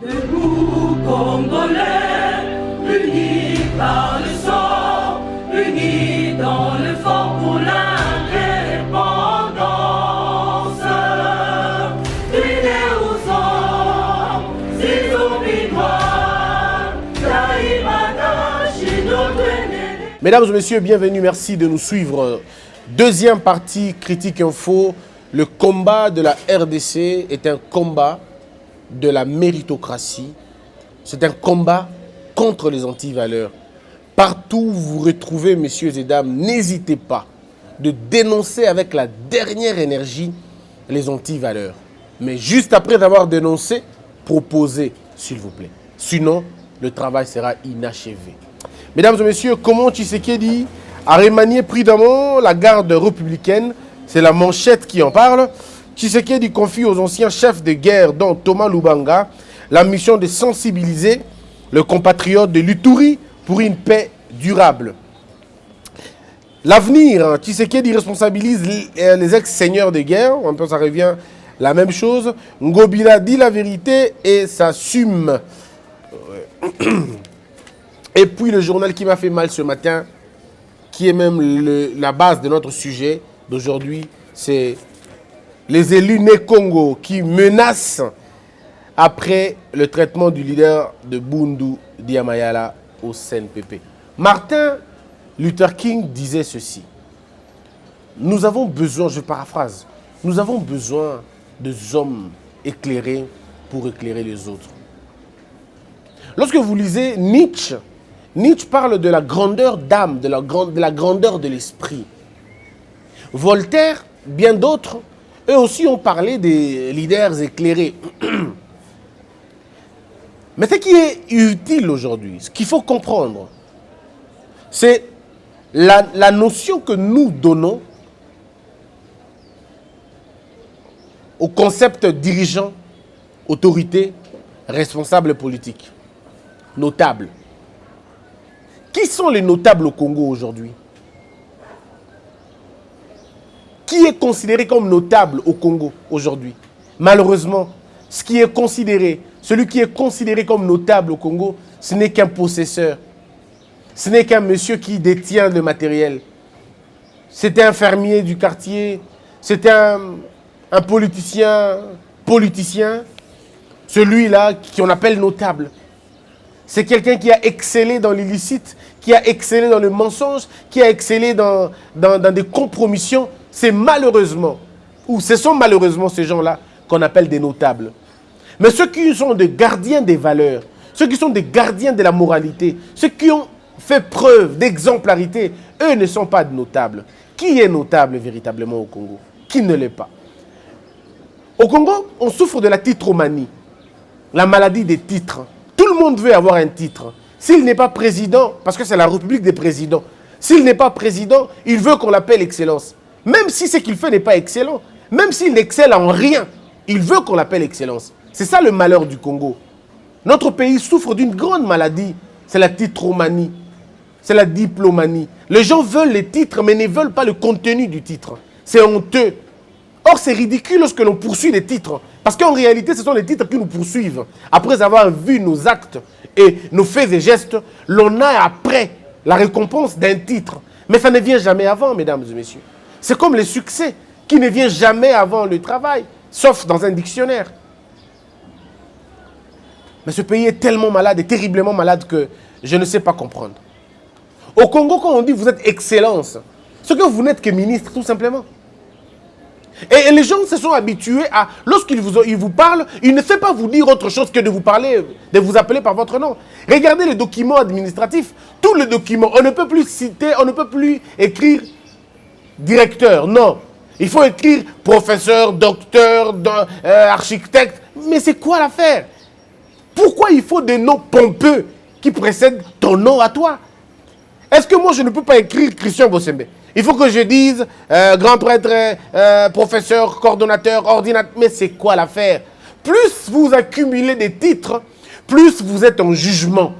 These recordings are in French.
Debout Congolais, unis par le sang, unis dans le fort pour l'indépendance. Unis aux hommes, ces obligeoires, Taïmana, Chidotene. Mesdames et messieurs, bienvenue, merci de nous suivre. Deuxième partie, Critique Info. Le combat de la RDC est un combat de la méritocratie. C'est un combat contre les antivaleurs. Partout où vous vous retrouvez, messieurs et dames, n'hésitez pas de dénoncer avec la dernière énergie les antivaleurs. Mais juste après avoir dénoncé, proposez, s'il vous plaît. Sinon, le travail sera inachevé. Mesdames et messieurs, comment Tshisekedi a remanié prudemment la garde républicaine? C'est la manchette qui en parle. Tshisekedi confie aux anciens chefs de guerre, dont Thomas Lubanga, la mission de sensibiliser le compatriote de l'Uturi pour une paix durable. L'avenir, Tshisekedi responsabilise les ex-seigneurs de guerre. En même temps, ça revient la même chose. Ngobila dit la vérité et s'assume. Et puis le journal qui m'a fait mal ce matin, qui est même la base de notre sujet d'aujourd'hui, c'est les élus nés Congo qui menacent après le traitement du leader de Bundu Diamayala au CNPP. Martin Luther King disait ceci. Nous avons besoin, je paraphrase, nous avons besoin de hommes éclairés pour éclairer les autres. Lorsque vous lisez Nietzsche, Nietzsche parle de la grandeur d'âme, de la grandeur de l'esprit. Voltaire, bien d'autres, eux aussi ont parlé des leaders éclairés. Mais ce qui est utile aujourd'hui, ce qu'il faut comprendre, c'est la notion que nous donnons au concept dirigeant, autorité, responsable politique, notable. Qui sont les notables au Congo aujourd'hui? Qui est considéré comme notable au Congo aujourd'hui? Malheureusement, celui qui est considéré comme notable au Congo, ce n'est qu'un possesseur. Ce n'est qu'un monsieur qui détient le matériel. C'est un fermier du quartier, c'est un politicien, celui-là qu'on appelle notable. C'est quelqu'un qui a excellé dans l'illicite, qui a excellé dans le mensonge, qui a excellé dans des compromissions. C'est malheureusement, ou ce sont malheureusement ces gens-là qu'on appelle des notables. Mais ceux qui sont des gardiens des valeurs, ceux qui sont des gardiens de la moralité, ceux qui ont fait preuve d'exemplarité, eux ne sont pas de notables. Qui est notable véritablement au Congo? Qui ne l'est pas? Au Congo, on souffre de la titromanie, la maladie des titres. Tout le monde veut avoir un titre. S'il n'est pas président, parce que c'est la République des présidents, s'il n'est pas président, il veut qu'on l'appelle excellence. Même si ce qu'il fait n'est pas excellent, même s'il n'excelle en rien, il veut qu'on l'appelle excellence. C'est ça le malheur du Congo. Notre pays souffre d'une grande maladie, c'est la titromanie, c'est la diplomanie. Les gens veulent les titres, mais ne veulent pas le contenu du titre. C'est honteux. Or, c'est ridicule lorsque l'on poursuit les titres. Parce qu'en réalité, ce sont les titres qui nous poursuivent. Après avoir vu nos actes et nos faits et gestes, l'on a après la récompense d'un titre. Mais ça ne vient jamais avant, mesdames et messieurs. C'est comme le succès qui ne vient jamais avant le travail, sauf dans un dictionnaire. Mais ce pays est tellement malade et terriblement malade que je ne sais pas comprendre. Au Congo, quand on dit vous êtes excellence, c'est que vous n'êtes que ministre, tout simplement. Et les gens se sont habitués à, lorsqu'ils vous parlent, ils ne savent pas vous dire autre chose que de vous parler, de vous appeler par votre nom. Regardez les documents administratifs, tous les documents, on ne peut plus citer, on ne peut plus écrire directeur, non. Il faut écrire professeur, docteur, architecte. Mais c'est quoi l'affaire? Pourquoi il faut des noms pompeux qui précèdent ton nom à toi? Est-ce que moi je ne peux pas écrire Christian Bossembe? Il faut que je dise grand prêtre, professeur, coordonnateur, ordinateur. Mais c'est quoi l'affaire? Plus vous accumulez des titres, plus vous êtes en jugement.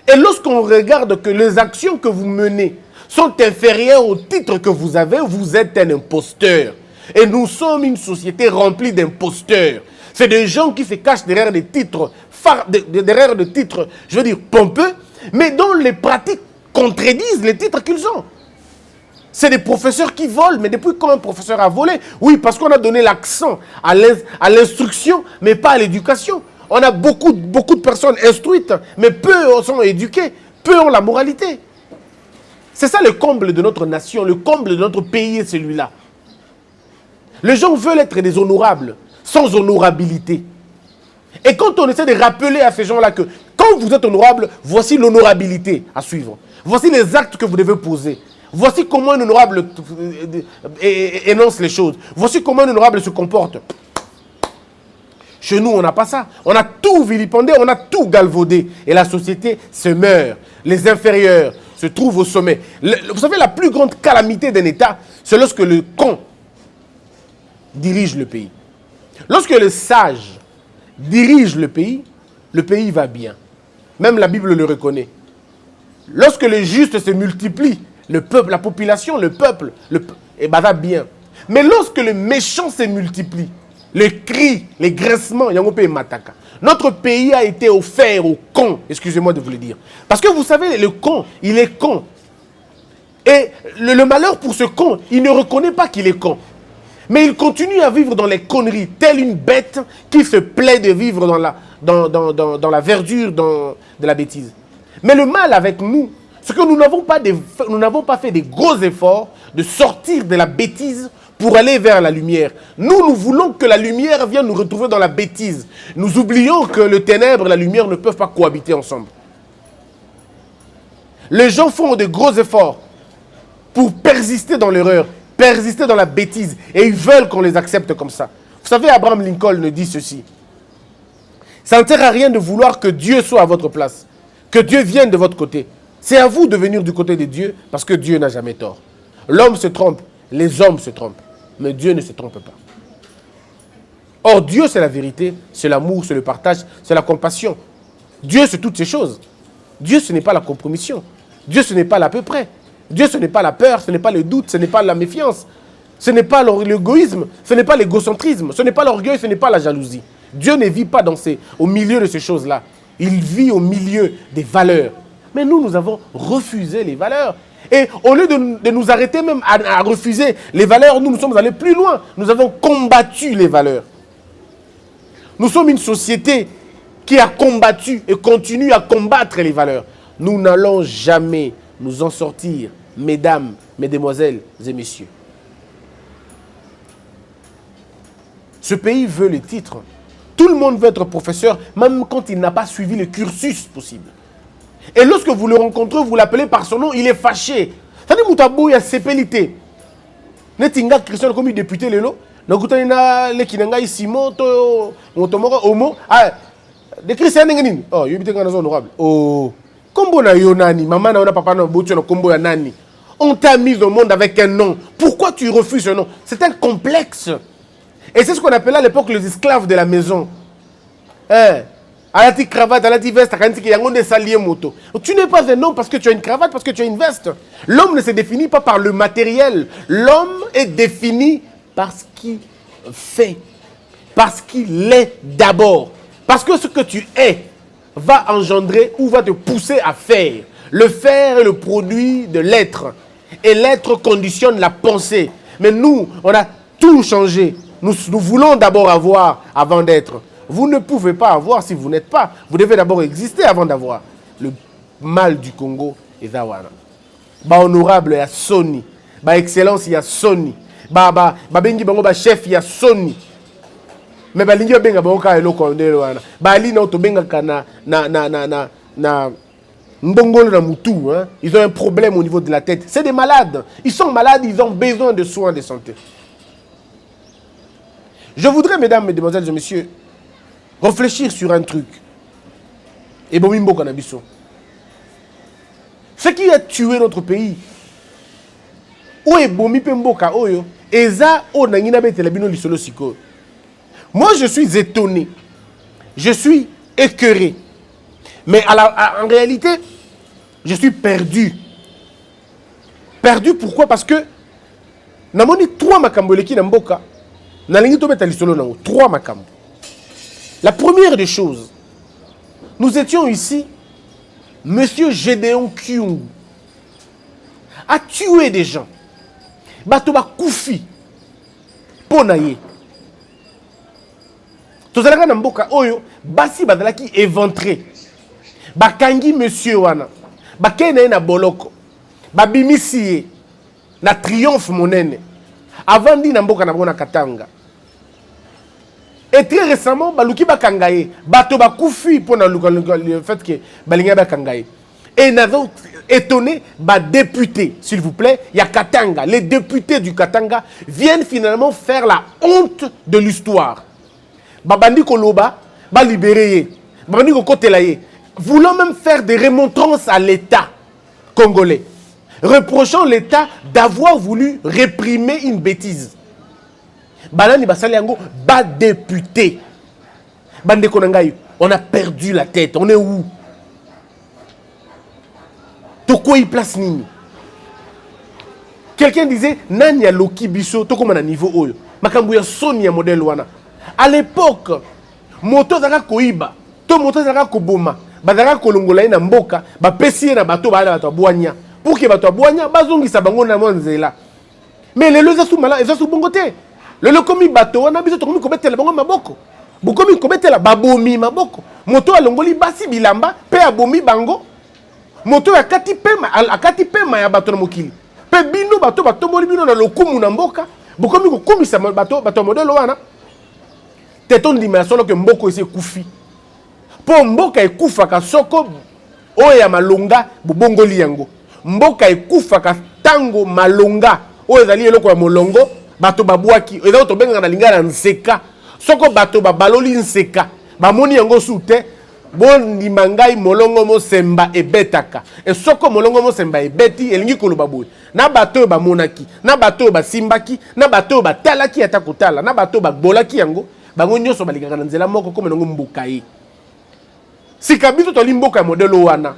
Et lorsqu'on regarde que les actions que vous menez sont inférieures au titre que vous avez, vous êtes un imposteur. Et nous sommes une société remplie d'imposteurs. C'est des gens qui se cachent derrière des titres, derrière des titres, je veux dire, pompeux, mais dont les pratiques contredisent les titres qu'ils ont. C'est des professeurs qui volent, mais depuis quand un professeur a volé? Oui, parce qu'on a donné l'accent à l'instruction, mais pas à l'éducation. On a beaucoup de personnes instruites, mais peu sont éduquées, peu ont la moralité. C'est ça le comble de notre nation, le comble de notre pays est celui-là. Les gens veulent être des honorables, sans honorabilité. Et quand on essaie de rappeler à ces gens-là que quand vous êtes honorable, voici l'honorabilité à suivre. Voici les actes que vous devez poser. Voici comment un honorable énonce les choses. Voici comment un honorable se comporte. Chez nous, on n'a pas ça. On a tout vilipendé, on a tout galvaudé. Et la société se meurt. Les inférieurs se trouvent au sommet. Vous savez, la plus grande calamité d'un État, c'est lorsque le con dirige le pays. Lorsque le sage dirige le pays va bien. Même la Bible le reconnaît. Lorsque les justes se multiplient, le peuple, la population, le peuple, va bien. Mais lorsque le méchant se multiplie, les cris, les graissements, notre pays a été offert au con, excusez-moi de vous le dire. Parce que vous savez, le con, il est con. Et le malheur pour ce con, il ne reconnaît pas qu'il est con. Mais il continue à vivre dans les conneries, telle une bête qui se plaît de vivre dans la verdure de la bêtise. Mais le mal avec nous, c'est que nous n'avons pas fait des gros efforts de sortir de la bêtise pour aller vers la lumière. Nous voulons que la lumière vienne nous retrouver dans la bêtise. Nous oublions que le ténèbre et la lumière ne peuvent pas cohabiter ensemble. Les gens font de gros efforts pour persister dans l'erreur, persister dans la bêtise, et ils veulent qu'on les accepte comme ça. Vous savez, Abraham Lincoln dit ceci. Ça ne sert à rien de vouloir que Dieu soit à votre place, que Dieu vienne de votre côté. C'est à vous de venir du côté de Dieu, parce que Dieu n'a jamais tort. L'homme se trompe, les hommes se trompent, mais Dieu ne se trompe pas. Or, Dieu, c'est la vérité, c'est l'amour, c'est le partage, c'est la compassion. Dieu, c'est toutes ces choses. Dieu, ce n'est pas la compromission. Dieu, ce n'est pas l'à peu près. Dieu, ce n'est pas la peur, ce n'est pas le doute, ce n'est pas la méfiance. Ce n'est pas l'égoïsme, ce n'est pas l'égocentrisme, ce n'est pas l'orgueil, ce n'est pas la jalousie. Dieu ne vit pas au milieu de ces choses-là. Il vit au milieu des valeurs. Mais nous avons refusé les valeurs. Et au lieu de nous arrêter même à refuser les valeurs, nous sommes allés plus loin. Nous avons combattu les valeurs. Nous sommes une société qui a combattu et continue à combattre les valeurs. Nous n'allons jamais nous en sortir, mesdames, mesdemoiselles et messieurs. Ce pays veut les titres. Tout le monde veut être professeur, même quand il n'a pas suivi le cursus possible. Et lorsque vous le rencontrez, vous l'appelez par son nom, il est fâché. C'est-à-dire que vous avez sepélité. Netinga Christian comme député lelo, nakutana le kinanga Simon to motomoro homo. Ah, de Christian ngeni. Oh, yobite ngana honorable. Oh, kombo na yo nani, maman na papa na botu na kombo ya nani. On t'a mis au monde avec un nom. Pourquoi tu refuses ce nom? C'est un complexe. Et c'est ce qu'on appelait à l'époque les esclaves de la maison. Hein? Alati cravate, alati veste, moto. Tu n'es pas un homme parce que tu as une cravate, parce que tu as une veste. L'homme ne se définit pas par le matériel. L'homme est défini par ce qu'il fait. Parce qu'il est d'abord. Parce que ce que tu es va engendrer ou va te pousser à faire. Le faire est le produit de l'être. Et l'être conditionne la pensée. Mais nous, on a tout changé. Nous voulons d'abord avoir avant d'être. Vous ne pouvez pas avoir si vous n'êtes pas. Vous devez d'abord exister avant d'avoir. Le mal du Congo est Zawana. Ba honorable, il y a Sony. Ba excellence, il y a Sony. Ba bengi bango ba chef, il y a Sony. Mais ba lingi benga ba oka eloko ndelo wana. Ba ali na to benga kana na mbongolo na mutu, hein. Ils ont un problème au niveau de la tête. C'est des malades. Ils sont malades, ils ont besoin de soins de santé. Je voudrais, mesdames, mesdemoiselles et messieurs, réfléchir sur un truc. Et Bomimbo Kanabiso. Ce qui a tué notre pays. Où est Bomipembo Kaoyo? Eza o nangina betelabino lisolo siko. Moi, je suis étonné. Je suis écœuré. Mais en réalité, je suis perdu. Perdu pourquoi? Parce que namoni 3 makambo leki na mboka. Nalingi to beta lisolo nango 3 makambo. La première des choses, nous étions ici, Monsieur Gédéon Kyungu a tué des gens. Batoba Koufi, Ponaye. Tozalaka na mboka oyo, basi bazalaki éventré. Bakangi Monsieur Wana, bakene na boloko, babimisi na triomphe monene. Avant dit na mboka na bona Katanga. Et très récemment, baluki bakangaye, bato bakufi pour le fait que balinga bakangaye. Et nous avons étonné, députés, s'il vous plaît, il y a Katanga. Les députés du Katanga viennent finalement faire la honte de l'histoire. Babandi Koloba, ba libéré, babandi Kokotelaye, voulant même faire des remontrances à l'État congolais, reprochant l'État d'avoir voulu réprimer une bêtise. Banani basali yango ba député. Bande konangai, on a perdu la tête. On est où? Toko y place nini? Quelqu'un disait nani ya loki biso toko mana niveau oyo. Makambu ya soni ya modèle wana. À l'époque, moto zaka koiba, to moto zaka koboma, bazaka kolongola na mboka, ba pesi na bato ba bato boanya. Pour que bato boanya bazongisa bango na monzela. Mais les loza sou mala, ezo sou bongote. Le lokomi bato wana biso tokomi kobetela bango maboko. Bokomi kobetela babomi maboko. Moto alongoli basi bilamba pe abomi bango. Moto akati pema ya bato na mokili. Pe bino bato batomboli bino na lokumu na mboka. Bokomi kokomisa bato modelo wana. Teton ndima solo ke mboko ese kufi. Po mboka ekufaka soko oya malonga bobongoli yango. Mboka ekufaka tango malonga oyo ezali eloko ya molongo. Bato babwaki ezao to benga na lingana nseka soko bato babaloli nseka bamoni yango sute bondi mangai molongo mo semba ebetaka e soko molongo mo semba ebeti elingi koloba boy na bato bamonaki na bato basimbaki na bato batalaki ata kotala na bato babolaki yango bango nyonso balingaka na nzela moko comme nango mboka ye sika biso to limboka modelo wana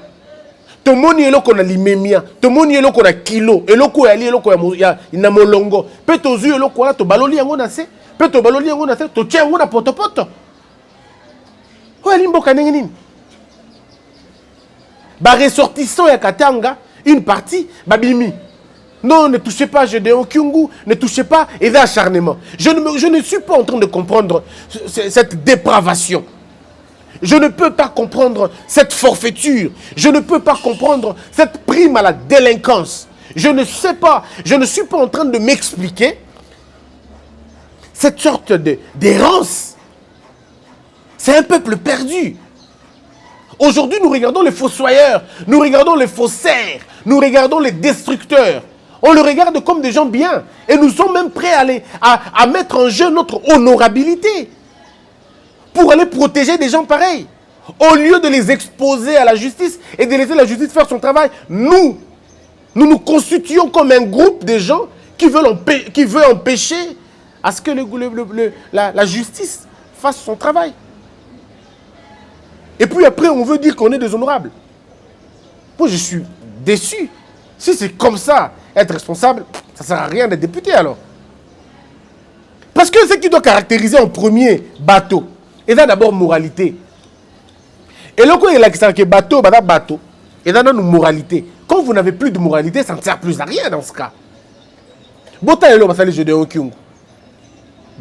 tomoni eloko na limemia, tomoni eloko na kilo, eloko ya li eloko ya na molongo, pe tozu eloko wana to baloli yango na se, pe to baloli yango na se, to tia yango na poto. Oya limboka ndenge nini? Ba ressortissant ya Katanga, une partie babimi. Non, ne touchez pas Gédéon Kyungu, ne touchez pas et d'acharnement. Je ne suis pas en train de comprendre cette dépravation. Je ne peux pas comprendre cette forfaiture. Je ne peux pas comprendre cette prime à la délinquance. Je ne sais pas. Je ne suis pas en train de m'expliquer cette sorte d'errance. C'est un peuple perdu. Aujourd'hui, nous regardons les fossoyeurs, nous regardons les faussaires, nous regardons les destructeurs. On le regarde comme des gens bien. Et nous sommes même prêts à mettre en jeu notre honorabilité pour aller protéger des gens pareils. Au lieu de les exposer à la justice et de laisser la justice faire son travail, nous nous constituons comme un groupe de gens qui veulent empêcher à ce que la justice fasse son travail. Et puis après, on veut dire qu'on est déshonorable. Moi, je suis déçu. Si c'est comme ça, être responsable, ça ne sert à rien d'être député alors. Parce que ce qui doit caractériser en premier bateau, et là d'abord moralité. Et le coup il a que bateau, bateau, et là nous moralité. Quand vous n'avez plus de moralité, ça ne sert plus à rien dans ce cas. Bota et là, je dis au Kyungu.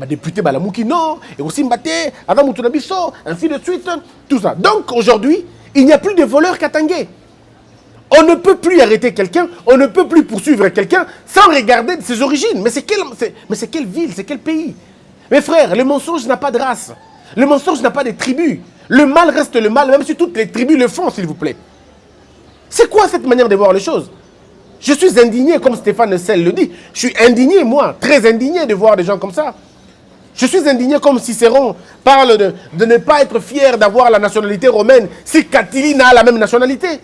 Député Balamouki, non, et aussi Mbaté, Adam Moutunabiso, ainsi de suite, tout ça. Donc aujourd'hui, il n'y a plus de voleurs katangais. On ne peut plus arrêter quelqu'un, on ne peut plus poursuivre quelqu'un sans regarder ses origines. Mais c'est quelle ville, c'est quel pays? Mes frères, le mensonge n'a pas de race. Le mensonge n'a pas de tribu. Le mal reste le mal, même si toutes les tribus le font, s'il vous plaît. C'est quoi cette manière de voir les choses? Je suis indigné, comme Stéphane Sell le dit. Je suis indigné, moi, très indigné de voir des gens comme ça. Je suis indigné comme Cicéron parle de ne pas être fier d'avoir la nationalité romaine si Catilina a la même nationalité.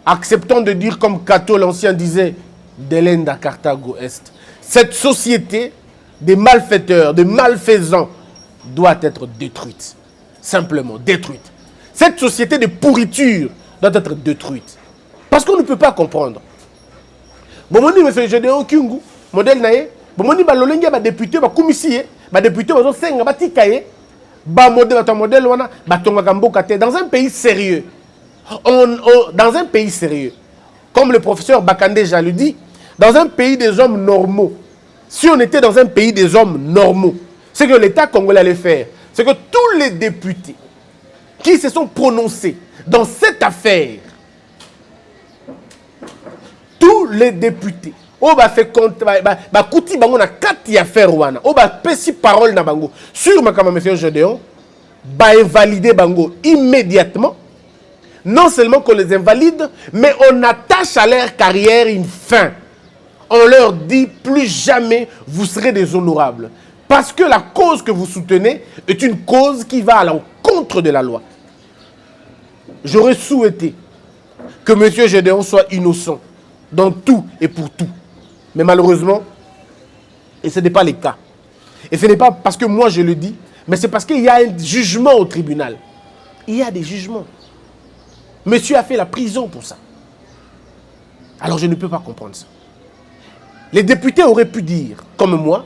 Acceptons de dire comme Cato l'ancien disait, Delenda Carthago Est. Cette société des malfaiteurs, des malfaisants doit être détruite. Simplement détruite. Cette société de pourriture doit être détruite. Parce qu'on ne peut pas comprendre. Bomoni me fait Gédéon Kyungu, modèle naé, bomoni ba lolenga ba député ba commissaire, ba député ba senga ba tikaye, Dans un pays sérieux, dans un pays sérieux, comme le professeur Bakandeja le dit, dans un pays des hommes normaux, si on était dans un pays des hommes normaux, ce que l'État congolais allait faire, c'est que tous les députés qui se sont prononcés dans cette affaire, tous les députés, on va faire compte, kuti bango na kati affaire wana, on va pesi parole na bango sur makama monsieur Gédéon, va invalider bango immédiatement. Non seulement qu'on les invalide, mais on attache à leur carrière une fin. On leur dit plus jamais vous serez des honorables. Parce que la cause que vous soutenez est une cause qui va à l'encontre de la loi. J'aurais souhaité que M. Gédéon soit innocent dans tout et pour tout. Mais malheureusement, et ce n'est pas le cas. Et ce n'est pas parce que moi je le dis, mais c'est parce qu'il y a un jugement au tribunal. Il y a des jugements. Monsieur a fait la prison pour ça. Alors je ne peux pas comprendre ça. Les députés auraient pu dire, comme moi,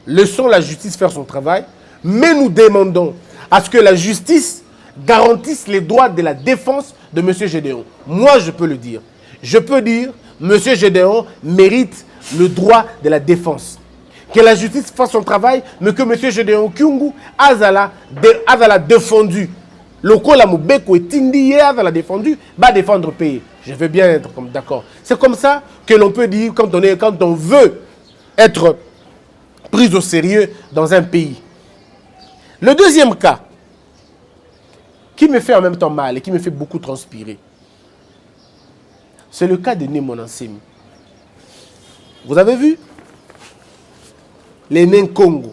laissons la justice faire son travail, mais nous demandons à ce que la justice garantisse les droits de la défense de M. Gédéon. Moi, je peux le dire. Je peux dire, M. Gédéon mérite le droit de la défense. Que la justice fasse son travail, mais que M. Gédéon Kyungu Azala défendu. Le Kola Moubeko et Tindi Azala défendu, va défendre le pays. Je veux bien être d'accord. C'est comme ça que l'on peut dire quand on veut être pris au sérieux dans un pays. Le deuxième cas, qui me fait en même temps mal et qui me fait beaucoup transpirer, c'est le cas de Némon Ansemi. Vous avez vu les Nés Congo.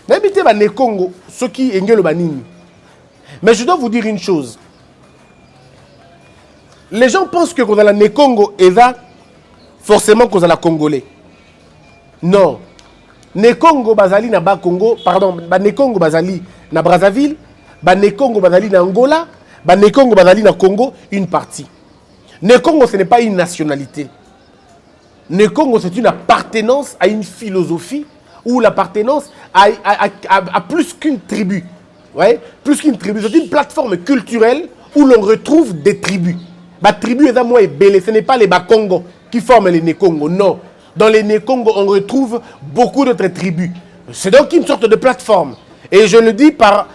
N'habitez pas les Congo, ceux qui ont le banini. Mais je dois vous dire une chose. Les gens pensent que quand on a la Congo et là, forcément qu'on a la Congolais. Non. Ne Congo Bazali na ba Congo, pardon, ba ne Congo Bazali na Brazzaville, ba ne Congo Bazali na Angola, ba ne Congo Bazali na Congo, une partie. Ne Congo, ce n'est pas une nationalité. Ne Congo, c'est une appartenance à une philosophie ou l'appartenance à plus qu'une tribu. Ouais? Plus qu'une tribu. C'est une plateforme culturelle où l'on retrouve des tribus. La tribu est à moi et belé. Ce n'est pas les Bakongo qui forment les Nékongo. Non. Dans les Nékongo, on retrouve beaucoup d'autres tribus. C'est donc une sorte de plateforme. Et je le dis par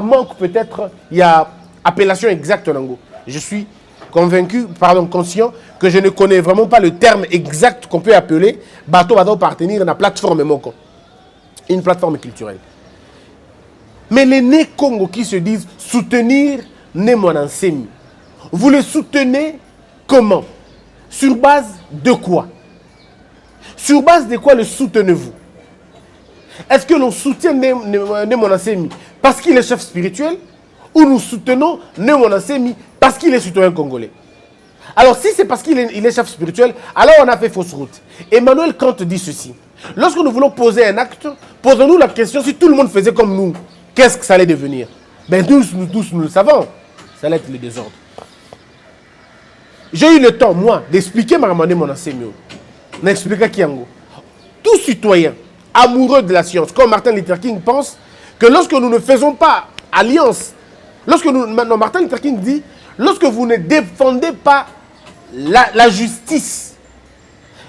manque, peut-être, il y a appellation exacte en anglais. Je suis convaincu, conscient, que je ne connais vraiment pas le terme exact qu'on peut appeler bateau appartenir à la plateforme Moko. Une plateforme culturelle. Mais les Nékongo qui se disent soutenir Némon Ansemi, vous le soutenez comment? Sur base de quoi? Sur base de quoi le soutenez-vous? Est-ce que l'on soutient Némon Ansemi parce qu'il est chef spirituel ou nous soutenons Némon Ansemi parce qu'il est citoyen congolais? Alors si c'est parce qu'il est chef spirituel, alors on a fait fausse route. Emmanuel Kant dit ceci. Lorsque nous voulons poser un acte, posons-nous la question si tout le monde faisait comme nous, qu'est-ce que ça allait devenir? Ben nous tous, nous le savons. Ça allait être le désordre. J'ai eu le temps, moi, d'expliquer Némon Ansemi. N'expliquer Kiango. Tout citoyen amoureux de la science, comme Martin Luther King pense, que lorsque nous ne faisons pas alliance, Martin Luther King dit, lorsque vous ne défendez pas la justice,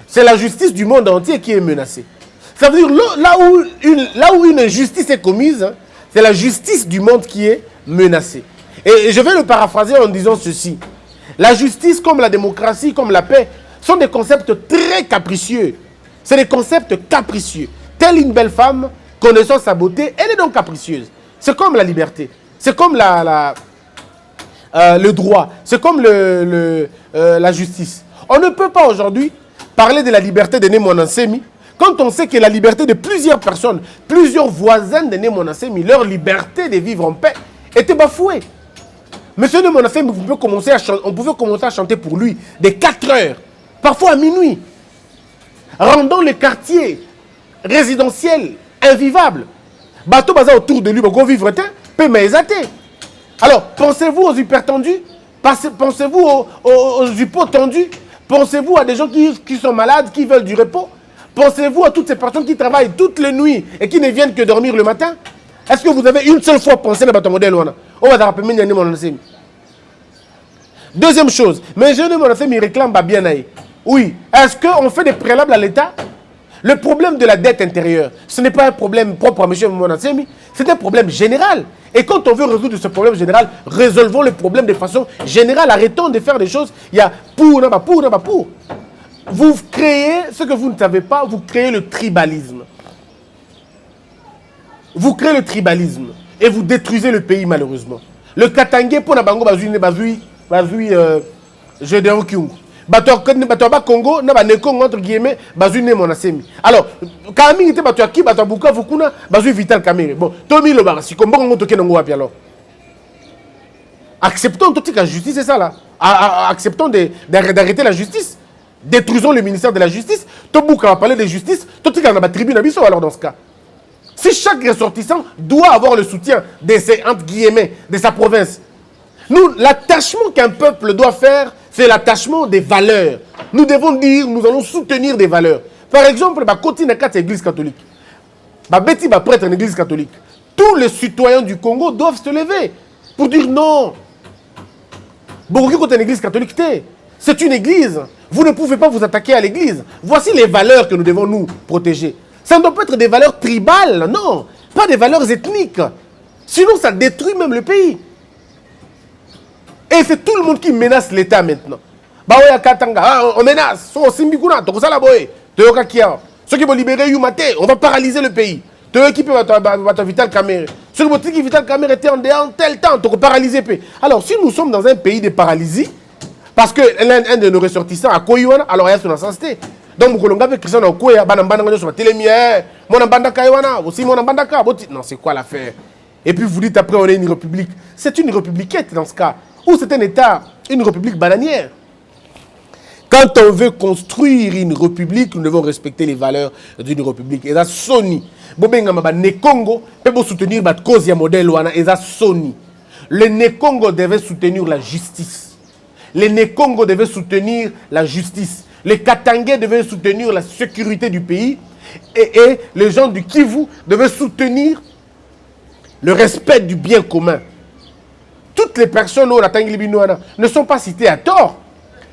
c'est la justice du monde entier qui est menacée. Ça veut dire, là où une injustice est commise, hein, c'est la justice du monde qui est menacée. Et je vais le paraphraser en disant ceci. La justice, comme la démocratie, comme la paix, sont des concepts très capricieux. C'est des concepts capricieux. Telle une belle femme, connaissant sa beauté, elle est donc capricieuse. C'est comme la liberté. C'est comme le droit. C'est comme la justice. On ne peut pas aujourd'hui parler de la liberté de Némon Ansemi quand on sait que la liberté de plusieurs personnes, plusieurs voisins de Némon Ansemi, leur liberté de vivre en paix était bafouée. Monsieur Némon Ansemi, on pouvait commencer à chanter pour lui de 4 heures, parfois à minuit, rendant le quartier résidentiel invivable. Bateau bazar autour de lui, bon vivre peut m'aisater. Alors, pensez-vous aux hypertendus? Pensez-vous aux hypotendus? Pensez-vous à des gens qui sont malades, qui veulent du repos? Pensez-vous à toutes ces personnes qui travaillent toutes les nuits et qui ne viennent que dormir le matin? Est-ce que vous avez une seule fois pensé à votre modèle? On va rappeler mon ancien. Deuxième chose, mais je ne réclame pas bien. Oui, est-ce qu'on fait des préalables à l'État? Le problème de la dette intérieure, ce n'est pas un problème propre à M. Monansemi, c'est un problème général. Et quand on veut résoudre ce problème général, résolvons le problème de façon générale. Arrêtons de faire des choses. Il y a pour, n'a pas pour, n'a pas pour. Vous créez ce que vous ne savez pas, vous créez le tribalisme. Vous créez le tribalisme et vous détruisez le pays malheureusement. Le Katangé pour Nabango Bazui Gédéon Kyungu. Bato Congo, na Nekongo entre guillemets, Bazui ne Monasemi. Alors, Kaming était bato qui bato Buka Fukuna, Bazui Vital Kamere. Bon, Tomi le bar, si combat on toque n'ongo alors. Acceptons toute la justice, c'est ça là. Acceptons d'arrêter la justice. Détruisons le ministère de la justice. Tobuka va parler de justice. Tout le monde a tribune à alors dans ce cas. Si chaque ressortissant doit avoir le soutien de ses, entre guillemets, de sa province. Nous, l'attachement qu'un peuple doit faire, c'est l'attachement des valeurs. Nous devons dire, nous allons soutenir des valeurs. Par exemple, côté de l'église catholique. Betty va prêtre de l'église catholique. Tous les citoyens du Congo doivent se lever pour dire non. Beaucoup côté de l'église catholique, c'est une église. Vous ne pouvez pas vous attaquer à l'église. Voici les valeurs que nous devons nous protéger. Ça ne doit pas être des valeurs tribales, non. Pas des valeurs ethniques. Sinon, ça détruit même le pays. Et c'est tout le monde qui menace l'État maintenant. Baoya Katanga, on menace. Ceux qui vont libérer Yumate, on va paralyser le pays. Ceux qui peuvent Vital Kamere. Ceux qui Vital Kamere était en dehors tel temps, on va paralyser le pays. Alors, si nous sommes dans un pays de paralysie, parce que l'un de nos ressortissants a Koyuana, alors il y a son sensité. Donc, vous avez Christian Okoya, non, c'est quoi l'affaire? Et puis vous dites après, on est une république. C'est une républiquette dans ce cas. Ou c'est un État, une république bananière. Quand on veut construire une république, nous devons respecter les valeurs d'une république. Et ça, Sony. Le Congo peut soutenir la cause du modèle. Et ça, Sony. Le Congo devait soutenir la justice. Le Congo devait soutenir la justice. Les Katangais devaient soutenir la sécurité du pays. Et les gens du Kivu devaient soutenir le respect du bien commun. Toutes les personnes ne sont pas citées à tort.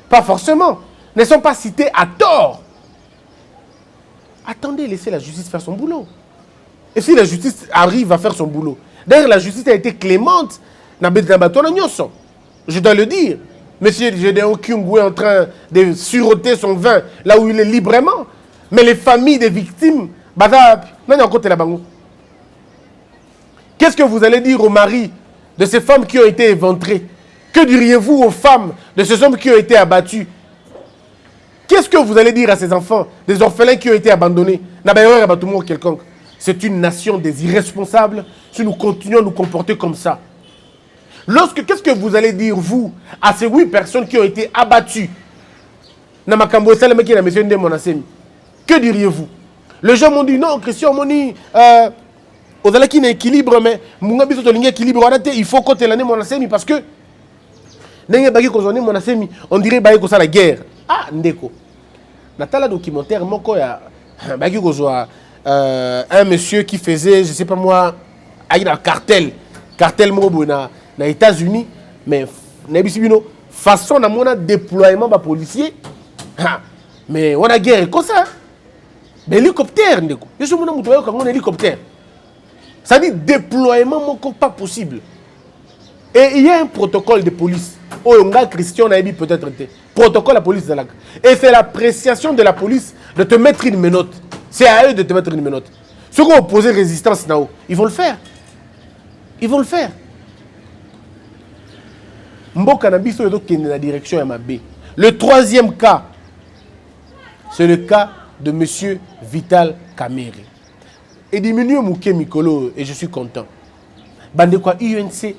Pas forcément. Ne sont pas citées à tort. Attendez, laissez la justice faire son boulot. Et si la justice arrive à faire son boulot. D'ailleurs, la justice a été clémente. Je dois le dire. Monsieur Gédéon Kyungu est en train de suroter son vin là où il est librement. Mais les familles des victimes, qu'est-ce que vous allez dire aux maris de ces femmes qui ont été éventrées? Que diriez-vous aux femmes de ces hommes qui ont été abattus? Qu'est-ce que vous allez dire à ces enfants, des orphelins qui ont été abandonnés? C'est une nation des irresponsables si nous continuons à nous comporter comme ça. Qu'est-ce que vous allez dire, vous, à ces 8 personnes qui ont été abattues? Que diriez-vous? Les gens m'ont dit, non, Christian, m'ont dit, aux allez qui n'est équilibre, mais il faut côté l'année mon assemi parce que on dirait que c'est la guerre. Ah, ndeko. Natala documentaire, un monsieur qui faisait, je ne sais pas moi, un cartel na États-Unis, mais façon de mon déploiement de policiers, mais on a guerre comme ça. Mais hélicoptère, ndeko. Je suis un hélicoptère. Ça dit déploiement pas possible. Et il y a un protocole de police. Oh, Christian Naïbi peut-être été. Protocole de la police. Et c'est l'appréciation de la police de te mettre une menotte. C'est à eux de te mettre une menotte. Ceux qui ont opposé résistance, ils vont le faire. Ils vont le faire. Mboka Nabiso est dans la direction MAB. Le troisième cas, c'est le cas de M. Vital Kamere. Et diminuer Mouké Mikolo, et je suis content. Bandekwa UNC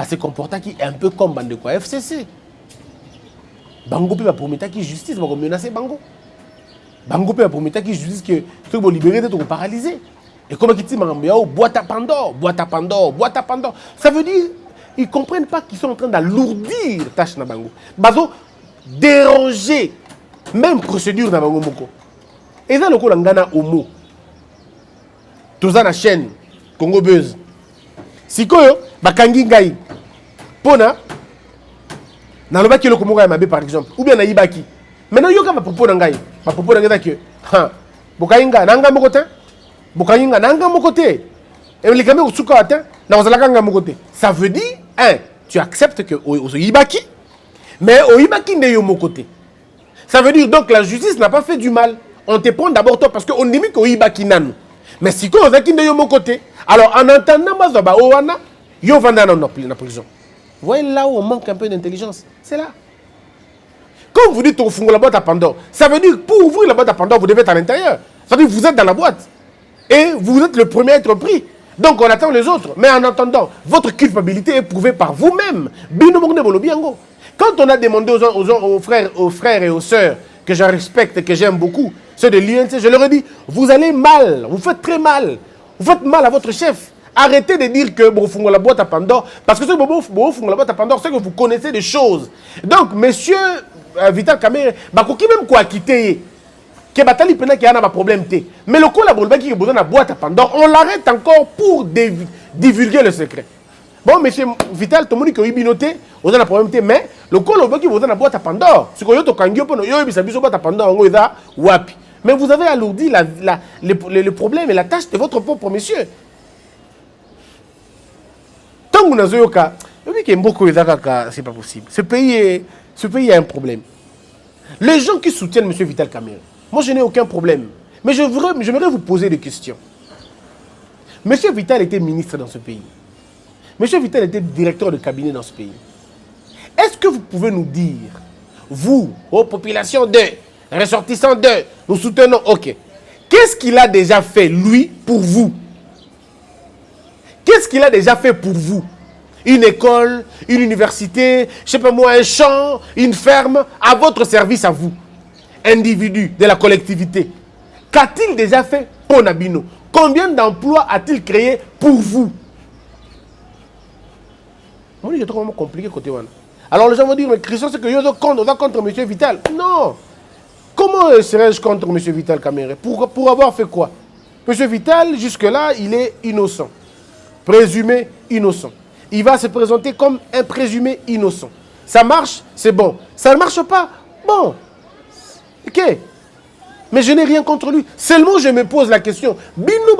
se comporte un peu comme Bandekwa FCC. Bango peut promettre qui justice, va menacer Bango. Bango peut promettre qui justice que ceux qui libérer d'être paralysés. Et comme ils disent, boîte à Pandore. Ça veut dire, ils ne comprennent pas qu'ils sont en train d'alourdir la tâche na Bango. Bazo déranger même procédure na Bango Moko. Et ça, le coup, l'angana homo. Tout ça, la chaîne, Congo Buzz. Sikoyo, bakangi ngai. Pona, nalobaki le komoka ya mabe par exemple, ou bien na yibaki. Maintenant, yoka ma propos ngai. Ma propos ngai que, bokainga, nanga mo côté. Bokainga, nanga mo côté. Et les caméras au souka atteint, na ozalaka nga mo côté. Ça veut dire, tu acceptes que au yibaki, mais au yibaki ne yo mo côté. Ça veut dire donc la justice n'a pas fait du mal. On te prend d'abord toi parce qu'on dit qu'au yibaki nanu. Mais si on a qui de mon côté, alors en entendant Mazoba Owana, yo vanda dans la prison. Vous voyez là où on manque un peu d'intelligence. C'est là. Quand vous dites on ouvre la boîte à Pandore, ça veut dire pour ouvrir la boîte à Pandore, vous devez être à l'intérieur. Ça veut dire que vous êtes dans la boîte. Et vous êtes le premier à être pris. Donc on attend les autres. Mais en attendant, votre culpabilité est prouvée par vous-même. Quand on a demandé aux frères et aux sœurs que je respecte et que j'aime beaucoup, ceux de l'UNC, je leur ai dit, vous allez mal, vous faites très mal. Vous faites mal à votre chef. Arrêtez de dire que vous faites la boîte à Pandore, parce que ce que vous faites la boîte à Pandore, c'est que vous connaissez des choses. Donc, monsieur Vital Kamerhe, qui même quoi quitter, que Batali Pena qui a un problème. Mais le collaborateur qui a besoin de la boîte à Pandore, on l'arrête encore pour divulguer le secret. Bon, monsieur Vital, tout le monde qui a eu binoté, on a un problème, mais le collaborateur qui a besoin de la boîte à Pandore, c'est que vous avez une boîte à Pandore, wapi. Mais vous avez alourdi le problème et la tâche de votre propre monsieur. Tant que vous avez un cas, c'est pas possible. Ce pays a un problème. Les gens qui soutiennent M. Vital Kamerhe, moi je n'ai aucun problème. Mais j'aimerais vous poser des questions. M. Vital était ministre dans ce pays. M. Vital était directeur de cabinet dans ce pays. Est-ce que vous pouvez nous dire, vous, aux populations ressortissants d'eux, nous soutenons, ok. Qu'est-ce qu'il a déjà fait, lui, pour vous? Qu'est-ce qu'il a déjà fait pour vous? Une école, une université, je sais pas moi, un champ, une ferme, à votre service à vous, individu de la collectivité. Qu'a-t-il déjà fait pour Nabino? Combien d'emplois a-t-il créé pour vous? Moi, je trouve vraiment compliqué côté one. Alors les gens vont dire, mais Christian, c'est que on va contre M. Vital. Non. Comment serais-je contre M. Vital Kamerhe? Pour avoir fait quoi? M. Vital, jusque-là, il est innocent. Présumé innocent. Il va se présenter comme un présumé innocent. Ça marche, c'est bon. Ça ne marche pas, bon. Ok. Mais je n'ai rien contre lui. Seulement, je me pose la question. Est-ce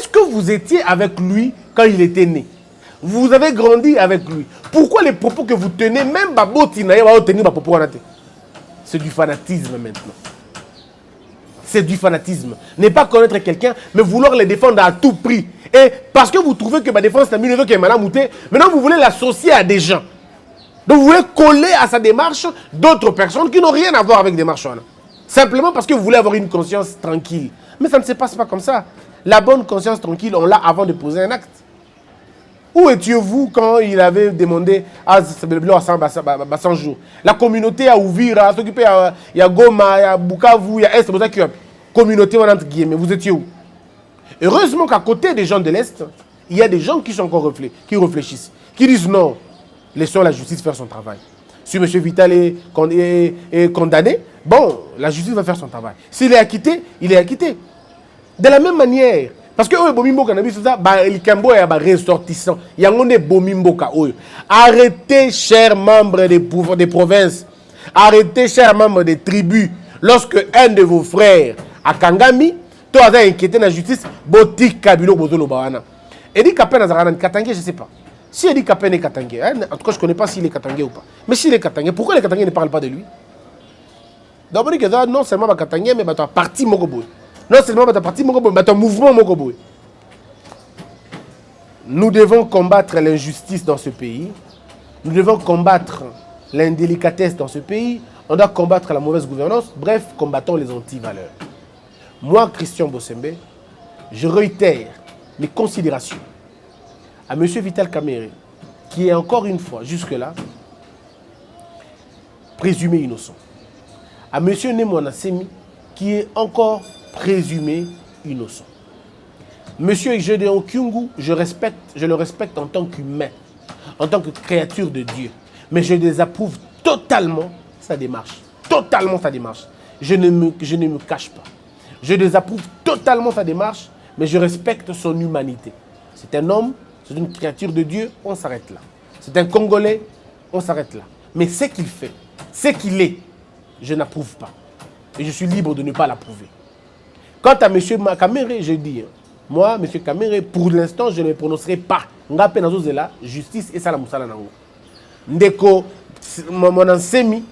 que vous étiez avec lui quand il était né? Vous avez grandi avec lui. Pourquoi les propos que vous tenez, même c'est du fanatisme maintenant. C'est du fanatisme. Ne pas connaître quelqu'un, mais vouloir le défendre à tout prix. Et parce que vous trouvez que ma défense est maintenant vous voulez l'associer à des gens. Donc vous voulez coller à sa démarche d'autres personnes qui n'ont rien à voir avec des marchands. Simplement parce que vous voulez avoir une conscience tranquille. Mais ça ne se passe pas comme ça. La bonne conscience tranquille, on l'a avant de poser un acte. Où étiez-vous quand il avait demandé à 100 jours? La communauté a ouvert, à s'occuper, il y a Goma, il y a Bukavu, il y a Est, communauté entre guillemets, vous étiez où? Heureusement qu'à côté des gens de l'Est, il y a des gens qui sont encore qui réfléchissent, qui disent non, laissons la justice faire son travail. Si M. Vital est condamné, bon, la justice va faire son travail. S'il est acquitté, il est acquitté. De la même manière, parce que ressortissant. Arrêtez, chers membres des provinces, arrêtez, chers membres des tribus, lorsque un de vos frères a Kangami, toi as inquiété la justice, botik kabilo bozolo bawana. Edi Kapen Azaranan Katangé, je ne sais pas. Si Edi Kapen est Katangé, en tout cas je ne connais pas s'il est Katangé ou pas. Mais s'il est Katangé, pourquoi les Katangé ne parlent pas de lui? D'abord, non seulement Katangé, mais ton parti Mokoboy. Non seulement ton parti Mokoboy, mais ton mouvement Mokoboy. Nous devons combattre l'injustice dans ce pays. Nous devons combattre l'indélicatesse dans ce pays. On doit combattre la mauvaise gouvernance. Bref, combattons les anti-valeurs. Moi, Christian Bossembe, je réitère mes considérations à M. Vital Kamerhe, qui est encore une fois, jusque-là, présumé innocent. À M. Nemona Semi, qui est encore présumé innocent. Monsieur Gédéon Kyungu, je le respecte en tant qu'humain, en tant que créature de Dieu. Mais je désapprouve totalement sa démarche. Totalement sa démarche. Je ne me cache pas. Je désapprouve totalement sa démarche mais je respecte son humanité. C'est un homme, c'est une créature de Dieu, on s'arrête là. C'est un Congolais, on s'arrête là. Mais ce qu'il fait, ce qu'il est, je n'approuve pas. Et je suis libre de ne pas l'approuver. Quant à M. Kamere, je dis, moi, M. Kamere, pour l'instant, je ne me prononcerai pas. Ngape nazozela, justice et salamoussala nango. Ndeko, mon ensemi,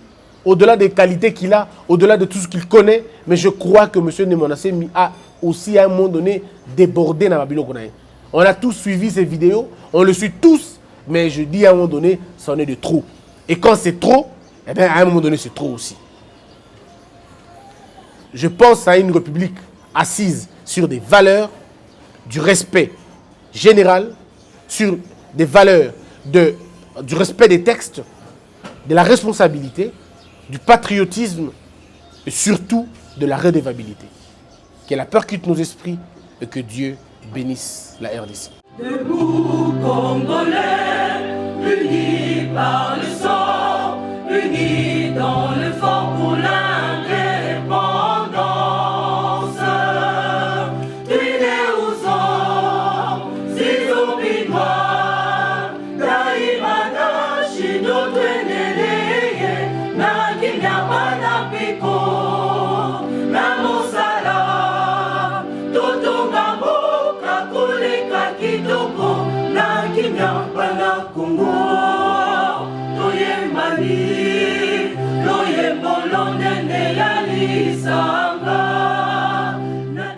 au-delà des qualités qu'il a, au-delà de tout ce qu'il connaît, mais je crois que M. Nemonasemi a aussi à un moment donné débordé dans la Bible. On a tous suivi ces vidéos, on le suit tous, mais je dis à un moment donné, ça en est de trop. Et quand c'est trop, eh bien à un moment donné, c'est trop aussi. Je pense à une république assise sur des valeurs du respect général, sur des valeurs du respect des textes, de la responsabilité, du patriotisme et surtout de la redevabilité. Que la peur quitte nos esprits et que Dieu bénisse la RDC. Debout Congolais, unis par le sang, unis dans le fort pour l'indépendance. Tués aux hommes, si obinois, Daimana, Shido, Tweneleye, Nakinyamana, Piko, Namosala, Totongambo, Kakuleka, Kitoko, Nakinyamana, Kongo, Toyembali, Loyembolonene, Yalisa.